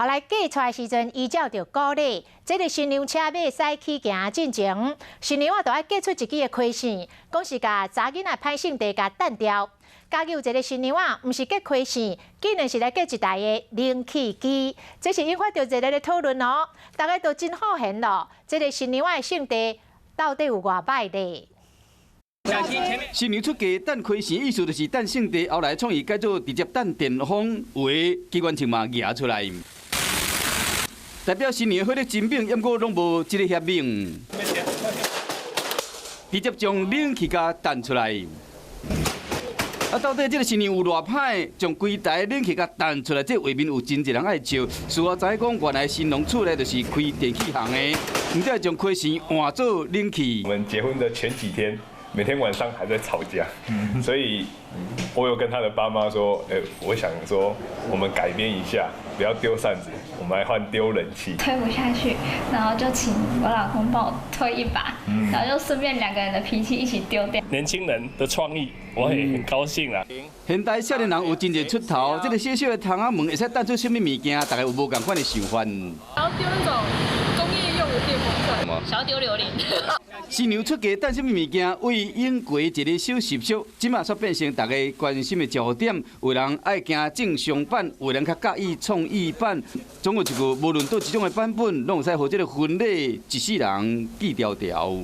后来嫁出来时阵，依照着鼓励，这个新娘车要驶起行进前，新娘就爱嫁出一支的开线，讲是甲查囡仔歹性地甲单掉。家有一个新娘毋是结开线，竟然是来结一台的冷气机，这是引发着热烈的讨论哦。大家都真好闲咯，这个新娘的性地到底有偌歹呢？ 新娘出嫁等开线，意思就是等性地后来创意改做直接等电风，有的机关枪嘛举出来。代表新娘火力真猛，毋过拢无一个协命，直接将冷气甲弹出来。到底这个新娘有偌歹，将规台冷气甲弹出来？这画面有真侪人爱笑。事后知讲，原来新郎厝内就是开电器行的，唔只将开线换做冷气。我们结婚的前几天。 每天晚上还在吵架，所以我有跟他的爸妈说，我想说我们改编一下，不要丢扇子，我们来换丢冷气。推不下去，然后就请我老公帮我推一把，然后就顺便两个人的脾气一起丢掉。年轻人的创意，我也很高兴啦。现代少年人有真侪出头，这个小小的窗仔门会使弹出什么物件？大家有无共款的想法？然后丢那种工业用的电风扇，想要丢榴莲。新娘出嫁等什么物件？为应过一个小习俗，即马煞变成大家关心的焦点。有人爱行正常版，有人较介意创意版。总有一句，无论到一种的版本，拢有使互这个婚礼一世人记条条。